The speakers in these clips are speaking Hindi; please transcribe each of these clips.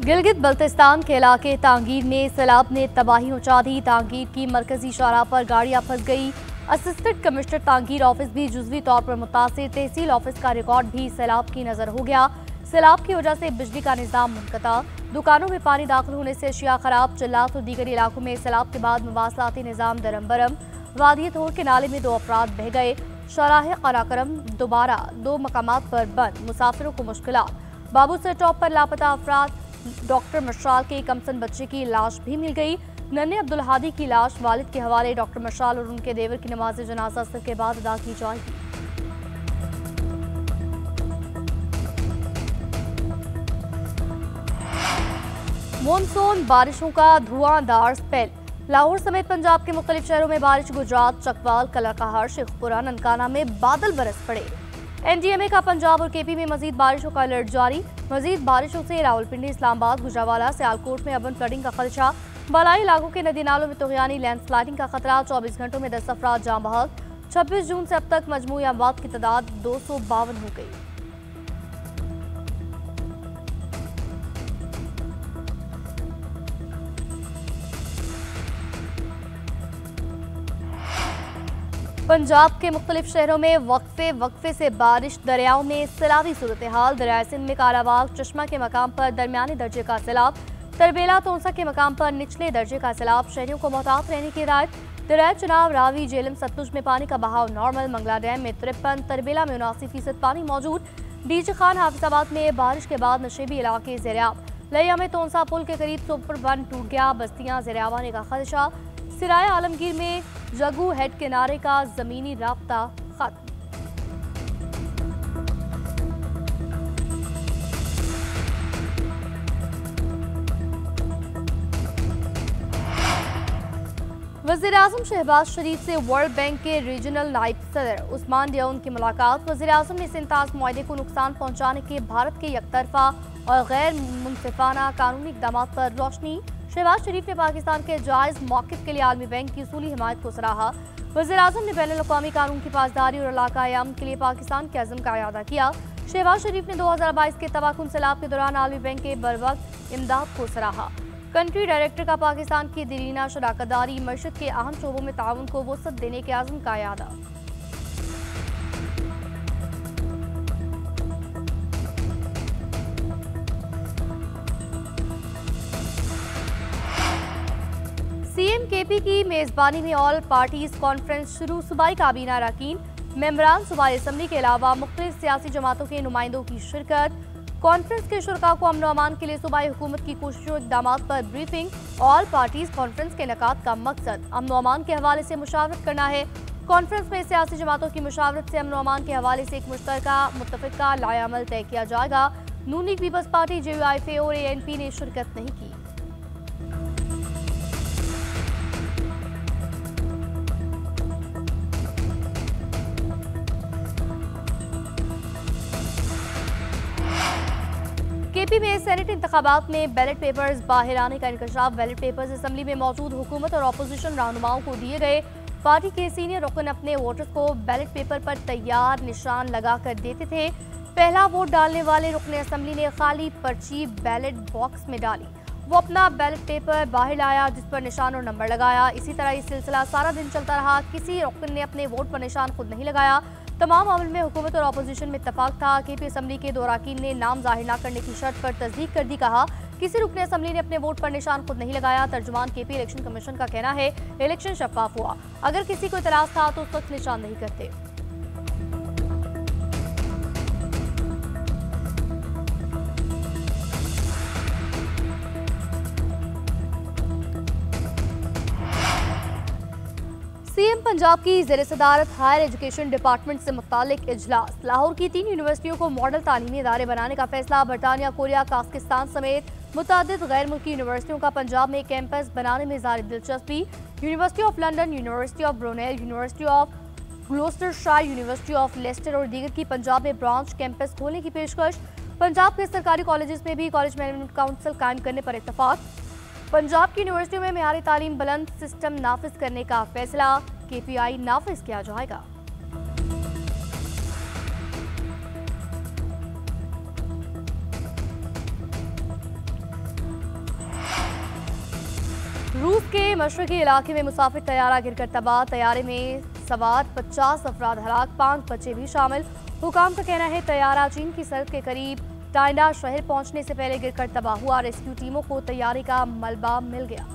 गिलगित बल्तिस्तान के इलाके तांगीर में सैलाब ने तबाही मचा दी। तांगीर की मरकजी शाहराह पर गाड़ियां फंस गई। असिस्टेंट कमिश्नर तांगीर ऑफिस भी जुजवी तौर पर मुतासिर। तहसील ऑफिस का रिकॉर्ड भी सैलाब की नजर हो गया। सैलाब की वजह से बिजली का निजाम मुनक़ता, दुकानों में पानी दाखिल होने से अशिया खराब। चिल्लात और दीगर इलाकों में सैलाब के बाद मवासलाती निजाम दरम बरम। वादी थोर के नाले में 2 अफराद बह गए। शाहराह कराकरम दोबारा 2 मकामात पर बंद, मुसाफिरों को मुश्किलात। बाबूसर टॉप पर लापता अफराद। डॉक्टर मशाल के कमसन बच्चे की लाश भी मिल गई। नन्हे अब्दुल हादी की लाश वालिद के हवाले। डॉक्टर मशाल और उनके देवर की नमाज जनाजा असर के बाद अदा की जाएगी। मॉनसून बारिशों का धुआंधार स्पेल। लाहौर समेत पंजाब के मुख्तलिफ शहरों में बारिश। गुजरात, चकवाल, कलाकहार, शेखपुरा, ननकाना में बादल बरस पड़े। एनडीएमए का पंजाब और केपी में मजीद बारिशों का अलर्ट जारी। मजीद बारिशों से रावलपिंडी, इस्लामाबाद, गुजरावाला, सियालकोट में अबन फ्लडिंग का खदशा। बालाई इलाकों के नदी नालों में तुगयानी लैंडस्लाइडिंग का खतरा। 24 घंटों में 10 अफराद जाँ बहक। 26 जून से अब तक मजमूई अमवात की तादाद 252 हो गई। पंजाब के मुख्तलिफ शहरों में वक्फे से बारिश। दरियाओं में सैलाबी सूरत हाल। दरिया सिंध में कालाबाग, चश्मा के मकाम पर दरमियानी दर्जे का सैलाब। तरबेला, तोंसा के मकाम पर निचले दर्जे का सैलाब। शहरियों को मोहतात रहने की हिदायत। दरिया चनाब, रावी, जेलम, सतलुज में पानी का बहाव नॉर्मल। मंगला डैम में 53, तरबेला में 79% पानी मौजूद। डीजे खान, हाफिजाबाद में बारिश के बाद नशेबी इलाके ज़ेरियाब। लिया में तोंसा पुल के करीब सुपर बन टूट गया। बस्तियां ज़ेरियाब आने का खदशा। सिराय आलमगीर में जगू हेड किनारे का जमीनी राब्ता खत्म। वज़ीर-ए-आज़म शहबाज शरीफ से वर्ल्ड बैंक के रीजनल नायब सदर उस्मान डियोन की मुलाकात। वज़ीर-ए-आज़म ने सिंताज मुआहदे को नुकसान पहुंचाने के भारत के यकतरफा और गैर मुनसिफाना कानूनी इक़दाम पर रोशनी। शहबाज शरीफ ने पाकिस्तान के जायज़ मौक़िफ़ के लिए आलमी बैंक की उसूली हिमायत को सराहा। वज़ीर-ए-आज़म ने बैनुल-अक़वामी कानून की पासदारी और इलाक़ाई अमन के लिए पाकिस्तान के अज़्म का इआदा किया। शहबाज शरीफ ने 2022 के तबाहकुन सैलाब के दौरान आलमी बैंक के बरवक्त इमदाद को सराहा। कंट्री डायरेक्टर का पाकिस्तान की दीरीना शराकतदारी, मईशत के अहम शोबों में ताउन को वसअत देने के अज़्म का इआदा। सीएम केपी की मेजबानी में ऑल पार्टीज कॉन्फ्रेंस शुरू। सूबाई काबीना अरकान, मेंबरान सूबाई असम्बली के अलावा मुख्तलिफ सियासी जमातों के नुमाइंदों की शिरकत। कॉन्फ्रेंस के शुरका को अमन व अमान के लिए सूबाई हुकूमत की कोशिशों और इक़दामात पर ब्रीफिंग। ऑल पार्टीज कॉन्फ्रेंस के इनेकाद का मकसद अमन व अमान के हवाले से मुशावरत करना है। कॉन्फ्रेंस में सियासी जमातों की मुशावरत से अमन व अमान के हवाले से एक मुश्तरका मुत्तफ़िका लाएअमल तय किया जाएगा। नून लीग पीपल्स पार्टी, JUIF और ANP ने शिरकत नहीं की। केपी में सेनेट इंतखाबात में बैलेट पेपर्स बाहर आने का इंकशाफ। बैलेट पेपर्स असम्बली में मौजूद हुकूमत और अपोजिशन रहनुमाओं को दिए गए। पार्टी के सीनियर रुकन अपने वोटर्स को बैलेट पेपर पर तैयार निशान लगा कर देते थे। पहला वोट डालने वाले रुकन असम्बली ने खाली पर्ची बैलेट बॉक्स में डाली। वो अपना बैलेट पेपर बाहर लाया जिस पर निशान और नंबर लगाया। इसी तरह ये सिलसिला सारा दिन चलता रहा। किसी रुकन ने अपने वोट पर निशान खुद नहीं लगाया। तमाम मामलों में हुकूमत और अपोजिशन में इत्तफाक था। केपी असम्बली के 2 अरकान ने नाम जाहिर न करने की शर्त पर तस्दीक कर दी। कहा किसी रुकन असम्बली ने अपने वोट पर निशान खुद नहीं लगाया। तर्जुमान केपी इलेक्शन कमीशन का कहना है इलेक्शन शफाफ हुआ। अगर किसी को इतराज था तो उस वक्त निशान नहीं करते। सीएम पंजाब की ज़ेर सदारत हायर एजुकेशन डिपार्टमेंट से मुतालिक इजलास। लाहौर की 3 यूनिवर्सिटियों को मॉडल तालीमी इदारे बनाने का फैसला। बरतानिया, कोरिया, काज़किस्तान समेत मुतअद्दिद गैर मुल्की यूनिवर्सिटियों का पंजाब में कैंपस बनाने में ज़ाहिर दिलचस्पी। University of London, university of Brunel, university of Gloucestershire, university of Leicester और दीगर की पंजाब में ब्रांच कैंपस खोलने की पेशकश। पंजाब के सरकारी कॉलेजेस में भी कॉलेज मैनेजमेंट काउंसिल कायम करने पर इत्तफाक। पंजाब की यूनिवर्सिटियों में मेयारी तालीम बुलंद सिस्टम नाफिज करने का फैसला। KPI नाफिज किया जाएगा। मशरकी इलाके में मुसाफिर तैयारा गिरकर तबाह। तैयारे में सवार 50 अफराद हलाक, 5 बच्चे भी शामिल। हुकाम का कहना है तैयारा चीन की सरहद के करीब टाइंडा शहर पहुंचने से पहले गिरकर तबाह हुआ। रेस्क्यू टीमों को तैयारी का मलबा मिल गया।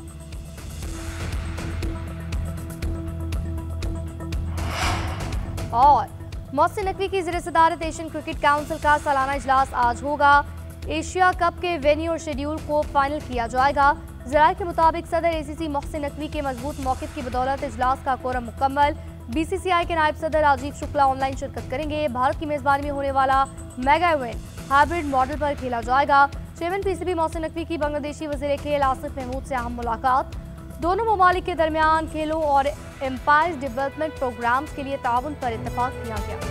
और मोहसिन नकवी की ज़ेर सदारत एशियन क्रिकेट काउंसिल का सालाना इजलास आज होगा। एशिया कप के वेन्यू और शेड्यूल को फाइनल किया जाएगा। ज़राए के मुताबिक सदर एसीसी मोहसिन नकवी के मजबूत मौक़िफ़ की बदौलत इजलास का कोरम मुकम्मल। बीसीसीआई के नायब सदर राजीव शुक्ला ऑनलाइन शिरकत करेंगे। भारत की मेज़बानी में होने वाला मेगा इवेंट हाइब्रिड मॉडल पर खेला जाएगा। चेयरमैन पीसीबी मोहसिन नकवी की बांग्लादेशी वज़ीर खेल आसिफ महमूद से अहम मुलाकात। दोनों ममालिक के दरमियान खेलों और एम्पायर डेवलपमेंट प्रोग्राम्स के लिए ताउन पर इत्तफाक किया गया।